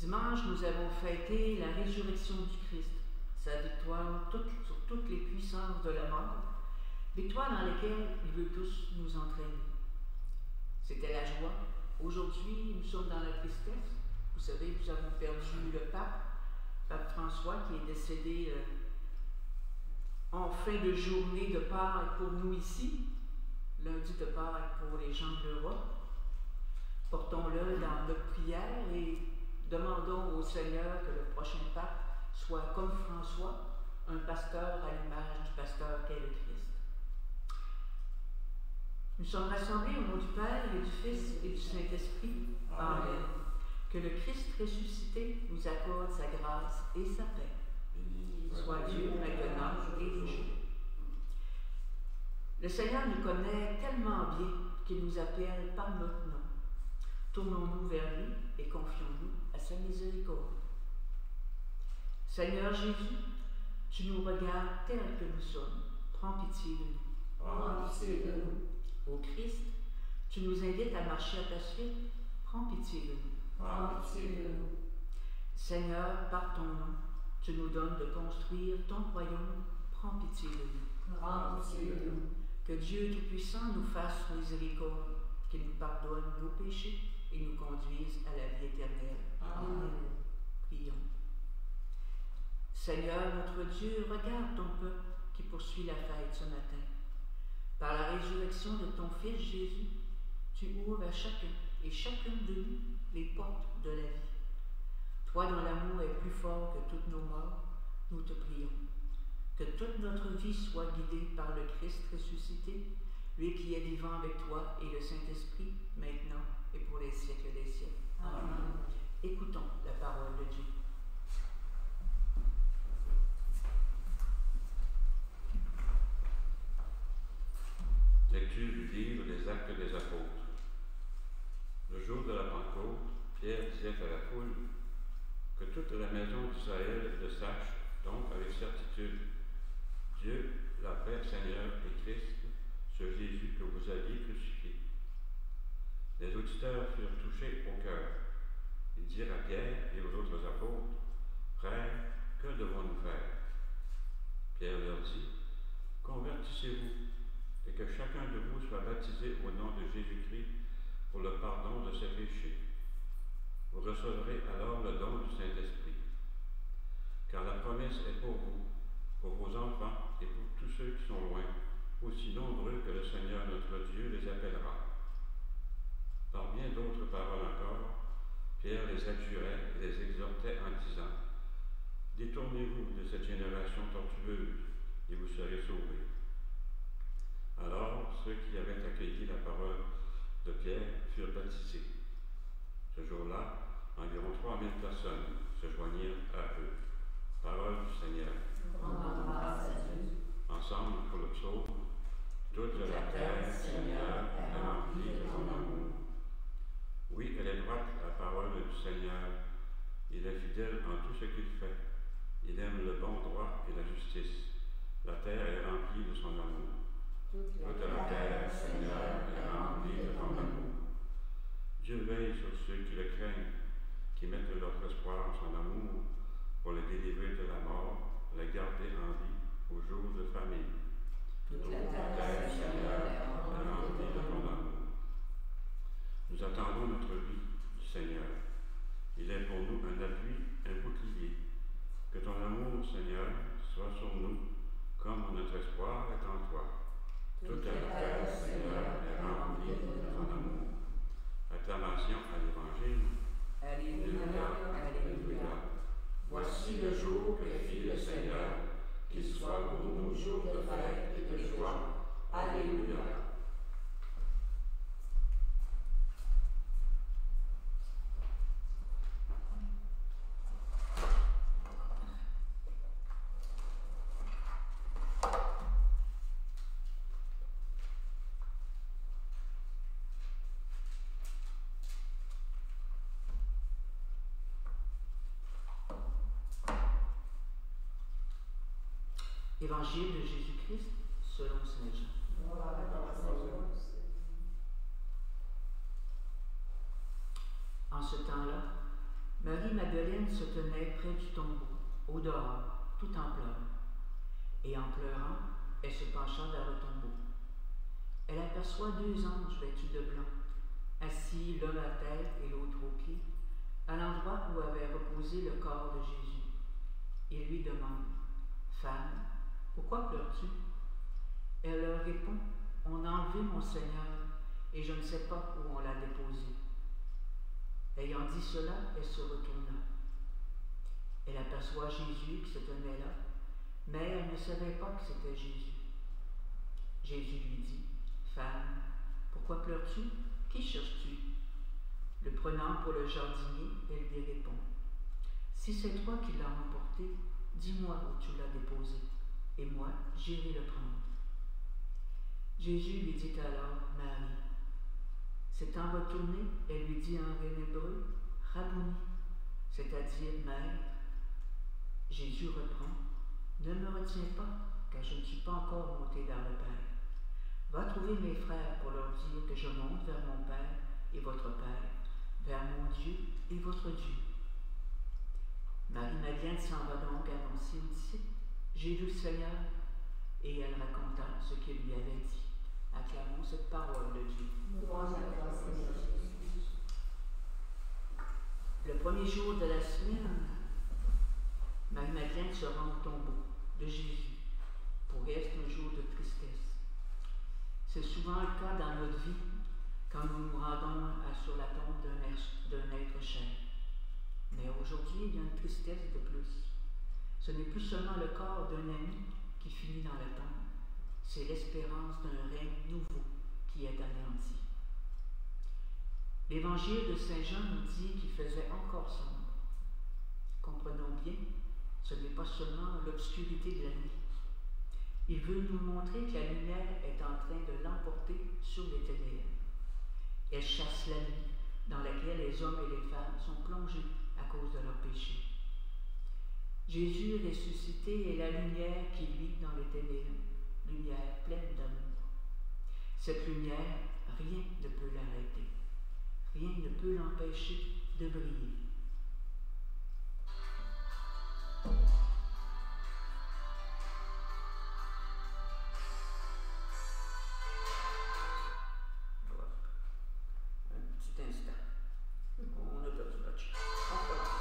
Dimanche, nous avons fêté la résurrection du Christ, sa victoire sur toutes les puissances de la mort, victoire dans laquelle il veut tous nous entraîner. C'était la joie. Aujourd'hui, nous sommes dans la tristesse. Vous savez, nous avons perdu le pape François, qui est décédé en fin de journée de Pâques pour nous ici, lundi de Pâques pour les gens de l'Europe. Portons-le dans notre prière et demandons au Seigneur que le prochain pape soit comme François, un pasteur à l'image du pasteur qu'est le Christ. Nous sommes rassemblés au nom du Père et du Fils et du Saint-Esprit. Amen. Que le Christ ressuscité nous accorde sa grâce et sa paix. Soit Dieu maintenant et toujours. Le Seigneur nous connaît tellement bien qu'il nous appelle par notre nom. Tournons-nous vers lui et confions-nous à sa miséricorde. Seigneur Jésus, tu nous regardes tels que nous sommes. Prends pitié de nous. Prends pitié de nous. Ô Christ, tu nous invites à marcher à ta suite. Prends pitié de nous. Prends pitié de nous. Seigneur, par ton nom, tu nous donnes de construire ton royaume. Prends pitié de nous. Prends pitié de nous. Que Dieu Tout-Puissant nous fasse miséricorde, qu'il nous pardonne nos péchés et nous conduise à la vie éternelle. Amen. Prions. Seigneur, notre Dieu, regarde ton peuple qui poursuit la fête ce matin. Par la résurrection de ton Fils Jésus, tu ouvres à chacun et chacune de nous les portes de la vie. Toi dont l'amour est plus fort que toutes nos morts, nous te prions. Que toute notre vie soit guidée par le Christ ressuscité, lui qui est vivant avec toi et le Saint-Esprit, maintenant et pour les siècles des siècles. Amen. Écoutons la parole de Dieu. Lecture du livre des Actes des Apôtres. Le jour de la Pentecôte, Pierre disait à la foule que toute la maison d'Israël le sache, donc avec certitude. Dieu, la paix, Seigneur et Christ, ce Jésus que vous aviez crucifié. Les auditeurs furent touchés au cœur. Ils dirent à Pierre et aux autres apôtres, Frères, que devons-nous faire? Pierre leur dit, Convertissez-vous, et que chacun de vous soit baptisé au nom de Jésus-Christ pour le pardon de ses péchés. Vous recevrez alors le don du Saint-Esprit. Car la promesse est pour vous, pour vos enfants et pour tous ceux qui sont loin, aussi nombreux que le Seigneur notre Dieu les appellera. Par bien d'autres paroles encore, Pierre les adjurait et les exhortait en disant, Détournez-vous de cette génération tortueuse, et vous serez sauvés. Alors, ceux qui avaient accueilli la parole de Pierre furent baptisés. Ce jour-là, environ 3000 personnes se joignirent à eux. Parole du Seigneur. Ensemble pour le psaume, toute la terre, Seigneur, est remplie de ton amour. Oui, elle est droite, la parole du Seigneur. Il est fidèle en tout ce qu'il fait. Il aime le bon droit et la justice. La terre est remplie de son amour. Toute la terre, Seigneur, est remplie de ton amour. Dieu veille sur ceux qui le craignent, qui mettent leur espoir en son amour, pour les délivrer de la mort, les garder en vie aux jours de famine. Toute la terre, Seigneur, est remplie de ton amour. Nous attendons notre vie du Seigneur. Évangile de Jésus-Christ selon Saint Jean. Gloire à toi, Seigneur. En ce temps-là, Marie-Madeleine se tenait près du tombeau, au dehors, tout en pleurant. Et en pleurant, elle se pencha vers le tombeau. Elle aperçoit 2 anges vêtus de blanc, assis l'un à tête et l'autre aux pieds, à l'endroit où avait reposé le corps de Jésus. Il lui demande, « Femme, pourquoi pleures-tu » Elle leur répond, « On a enlevé mon Seigneur, et je ne sais pas où on l'a déposé. » Ayant dit cela, elle se retourna. Elle aperçoit Jésus qui se tenait là, mais elle ne savait pas que c'était Jésus. Jésus lui dit, « Femme, pourquoi pleures-tu? Qui cherches-tu » Le prenant pour le jardinier, elle lui répond, « Si c'est toi qui l'as emporté, dis-moi où tu l'as déposé, et moi j'irai le prendre. » Jésus lui dit alors, « Marie. » S'étant retournée, elle lui dit en hébreu, « Rabouni », c'est-à-dire « Maître. » Jésus reprend, « Ne me retiens pas, car je ne suis pas encore monté vers le Père. Va trouver mes frères pour leur dire que je monte vers mon Père et votre Père, vers mon Dieu et votre Dieu. » Marie-Madeleine s'en va donc annoncer aux disciples, « J'ai vu le Seigneur. » Et elle raconta ce qu'il lui avait dit. Acclamons cette parole de Dieu. Gloire à toi, Seigneur Jésus. Le premier jour de la semaine, Marie-Madeleine se rend au tombeau de Jésus. Pour elle, c'est un jour de tristesse. C'est souvent le cas dans notre vie quand nous nous rendons sur la tombe d'un être cher. Mais aujourd'hui, il y a une tristesse de plus. Ce n'est plus seulement le corps d'un ami qui finit dans la tombe, c'est l'espérance d'un règne nouveau qui est anéanti. L'évangile de Saint Jean nous dit qu'il faisait encore sombre. Comprenons bien, ce n'est pas seulement l'obscurité de la nuit. Il veut nous montrer que la lumière est en train de l'emporter sur les ténèbres. Elle chasse la nuit dans laquelle les hommes et les femmes sont plongés à cause de leurs péchés. Jésus ressuscité est la lumière qui luit dans les ténèbres, lumière pleine d'amour. Cette lumière, rien ne peut l'arrêter. Rien ne peut l'empêcher de briller. Voilà. Un petit instant. On a perdu notre chien. On recommence.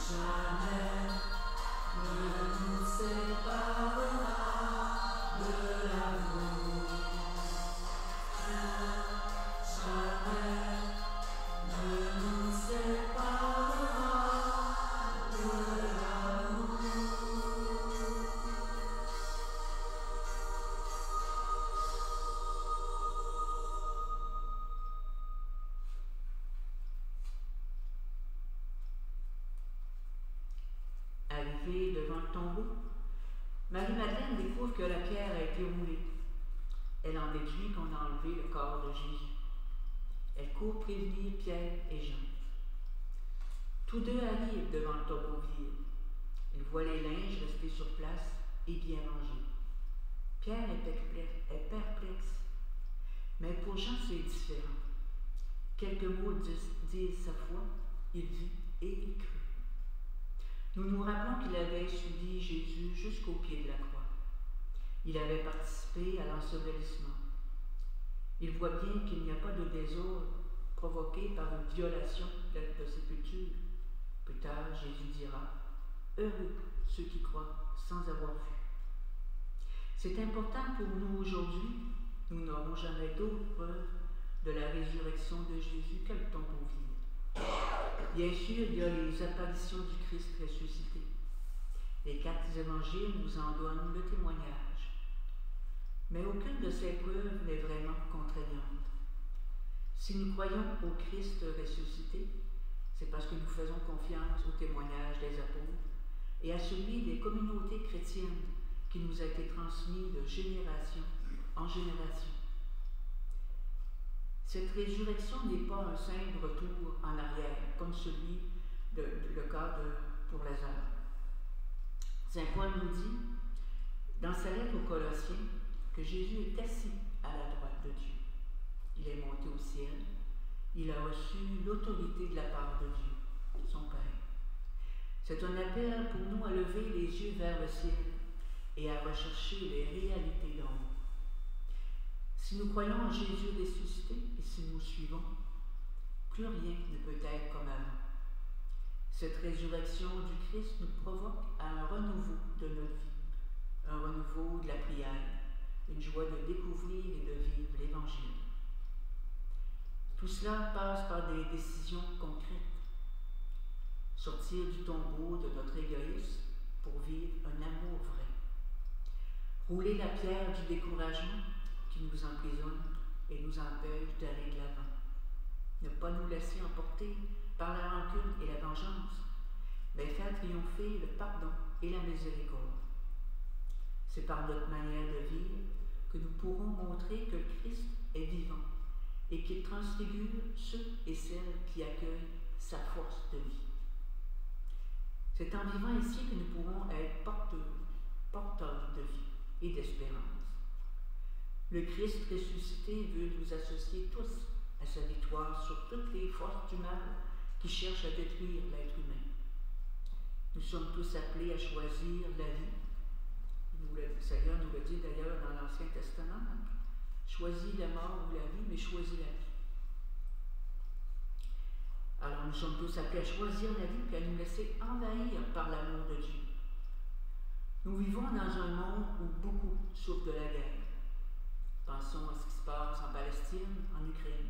jamais ne nous séparera de l'amour. Jamais ne nous séparera de l'amour. Arrivée devant le tombeau, Marie-Madeleine découvre que la pierre a été roulée. Elle en déduit qu'on a enlevé le corps de Jésus. Elle court prévenir Pierre et Jean. Tous deux arrivent devant le tombeau vide. Ils voient les linges restés sur place et bien rangés. Pierre est perplexe, mais pour Jean c'est différent. Quelques mots disent sa foi, il vit et il crut. Nous nous rappelons qu'il avait suivi Jésus jusqu'au pied de la croix. Il avait participé à l'ensevelissement. Il voit bien qu'il n'y a pas de désordre provoqué par une violation de sépulture. Plus tard, Jésus dira « Heureux ceux qui croient sans avoir vu ». C'est important pour nous aujourd'hui. Nous n'aurons jamais d'autres preuves de la résurrection de Jésus que le tombeau vide. Bien sûr, il y a les apparitions du Christ ressuscité. Les 4 évangiles nous en donnent le témoignage. Mais aucune de ces preuves n'est vraiment contraignante. Si nous croyons au Christ ressuscité, c'est parce que nous faisons confiance au témoignage des apôtres et à celui des communautés chrétiennes qui nous a été transmis de génération en génération. Cette résurrection n'est pas un simple retour en arrière, comme celui le cas pour Lazare. Saint Paul nous dit, dans sa lettre aux Colossiens, que Jésus est assis à la droite de Dieu. Il est monté au ciel. Il a reçu l'autorité de la part de Dieu, son Père. C'est un appel pour nous à lever les yeux vers le ciel et à rechercher les réalités d'en haut. Si nous croyons en Jésus ressuscité et si nous suivons, plus rien ne peut être comme avant. Cette résurrection du Christ nous provoque à un renouveau de notre vie, un renouveau de la prière, une joie de découvrir et de vivre l'Évangile. Tout cela passe par des décisions concrètes. Sortir du tombeau de notre égoïsme pour vivre un amour vrai. Rouler la pierre du découragement qui nous emprisonne et nous empêche d'aller de l'avant. Ne pas nous laisser emporter par la rancune et la vengeance, mais faire triompher le pardon et la miséricorde. C'est par notre manière de vivre que nous pourrons montrer que Christ est vivant et qu'il transfigure ceux et celles qui accueillent sa force de vie. C'est en vivant ici que nous pourrons être porteurs de vie et d'espérance. Le Christ ressuscité veut nous associer tous à sa victoire sur toutes les forces du mal qui cherchent à détruire l'être humain. Nous sommes tous appelés à choisir la vie. Le Seigneur nous le dit d'ailleurs dans l'Ancien Testament. Choisis la mort ou la vie, mais choisis la vie. Alors nous sommes tous appelés à choisir la vie et à nous laisser envahir par l'amour de Dieu. Nous vivons dans un monde où beaucoup souffrent de la guerre. Pensons à ce qui se passe en Palestine, en Ukraine.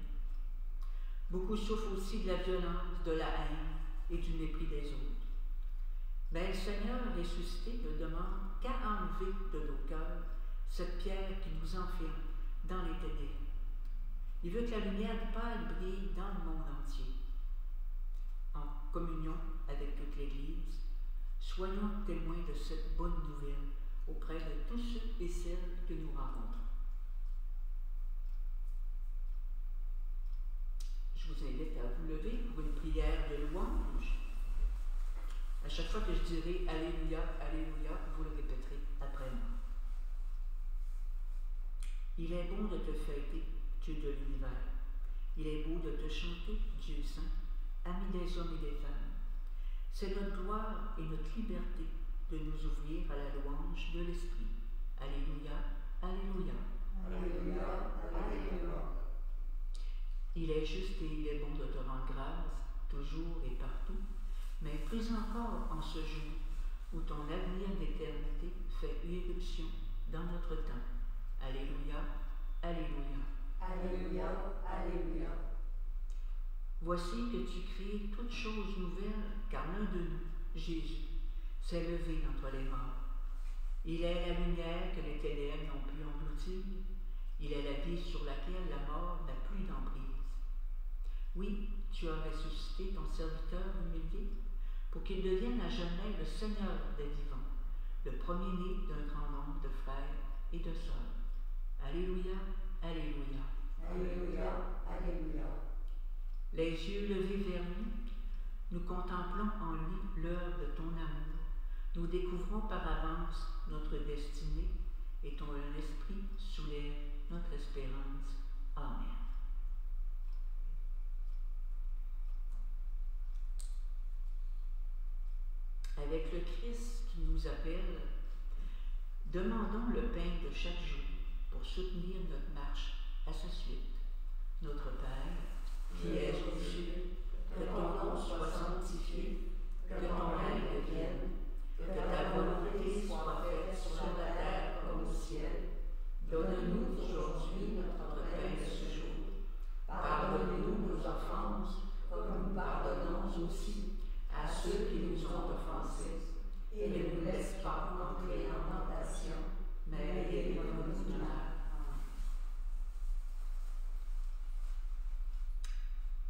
Beaucoup souffrent aussi de la violence, de la haine et du mépris des autres. Mais le Seigneur ressuscité ne demande qu'à enlever de nos cœurs cette pierre qui nous enferme dans les ténèbres. Il veut que la lumière du Père brille dans le monde entier. En communion avec toute l'Église, soyons témoins de cette bonne nouvelle auprès de tous ceux et celles que nous rencontrons. Je vous invite à vous lever pour une prière de louange. À chaque fois que je dirai « Alléluia, Alléluia », vous le répéterez après moi. Il est bon de te fêter, Dieu de l'univers. Il est beau de te chanter, Dieu saint, ami des hommes et des femmes. C'est notre gloire et notre liberté de nous ouvrir à la louange de l'Esprit. Alléluia, Alléluia. Alléluia, Alléluia. Il est juste et il est bon de te rendre grâce, toujours et partout, mais plus encore en ce jour où ton avenir d'éternité fait irruption dans notre temps. Alléluia, Alléluia. Alléluia, Alléluia. Voici que tu crées toutes choses nouvelles, car l'un de nous, Jésus, s'est levé d'entre les morts. Il est la lumière que les ténèbres n'ont pu engloutir. Il est la vie sur laquelle la mort n'a plus d'emprise. Oui, tu as ressuscité ton serviteur humilié pour qu'il devienne à jamais le Seigneur des vivants, le premier-né d'un grand nombre de frères et de sœurs. Alléluia, Alléluia. Alléluia, Alléluia. Les yeux levés vers lui, nous contemplons en lui l'œuvre de ton amour. Nous découvrons par avance notre destinée et ton esprit soulève notre espérance. Amen. Avec le Christ qui nous appelle, demandons le pain de chaque jour pour soutenir notre marche à sa suite. Notre Père, qui es aux cieux, que ton nom soit sanctifié, que ton règne vienne, que ta volonté soit faite sur la terre comme au ciel. Donne-nous aujourd'hui notre pain de ce jour. Pardonne-nous nos offenses, comme nous pardonnons aussi à ceux qui nous ont offensés. Et ne nous laisse pas entrer en tentation, mais délivre-nous du mal.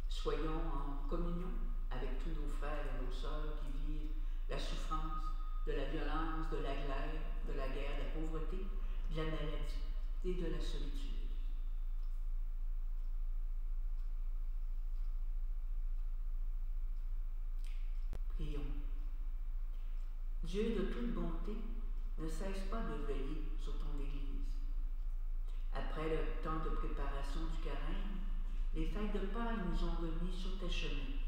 Soyons en communion avec tous nos frères et nos sœurs qui vivent la souffrance, de la violence, de la guerre, de la pauvreté, de la maladie et de la solitude. Prions. Dieu de toute bonté ne cesse pas de veiller sur ton Église. Après le temps de préparation du carême, les fêtes de Pâques nous ont remis sur tes chemins.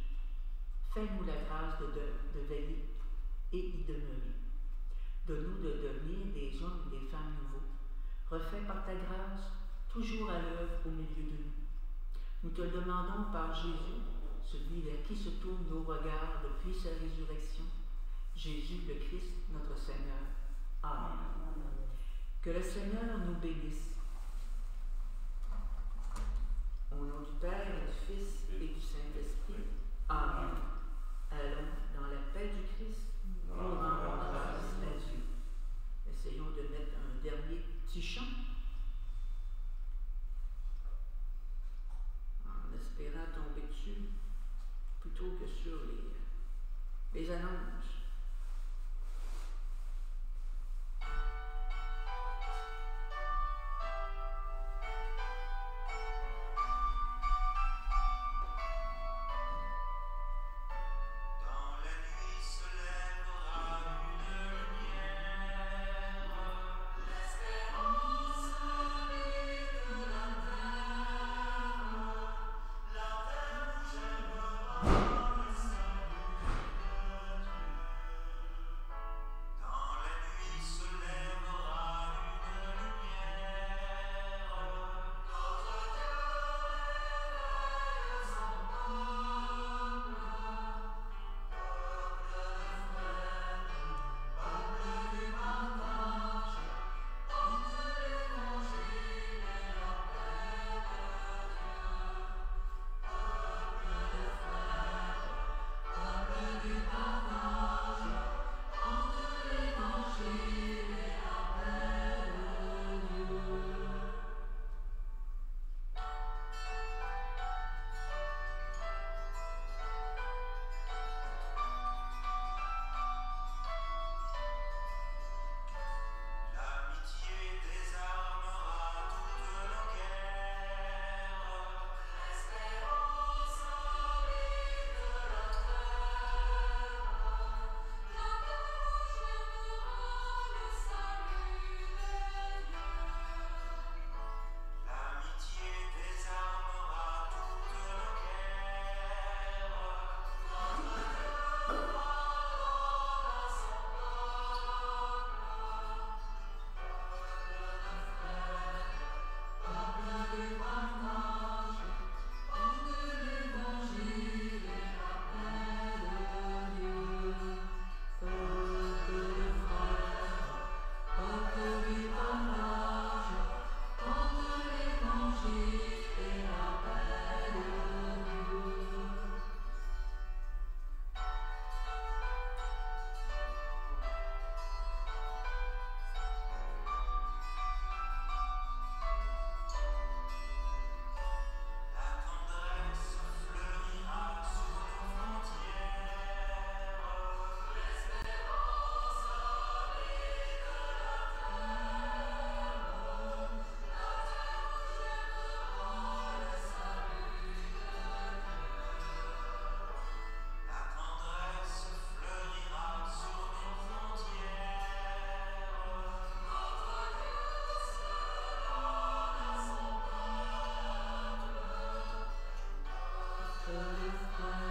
Fais-nous la grâce de veiller et y demeurer. Donne-nous de devenir des hommes et des femmes nouveaux, refaits par ta grâce, toujours à l'œuvre au milieu de nous. Nous te le demandons par Jésus, celui vers qui se tournent nos regards depuis sa résurrection, Jésus le Christ, notre Seigneur. Amen. Que le Seigneur nous bénisse. Au nom du Père et du Fils et du Saint-Esprit. Amen. Allons dans la paix du Christ. Nous rendons grâce à Dieu. Essayons de mettre un dernier petit chant en espérant tomber dessus plutôt que sur les annonces. the fire.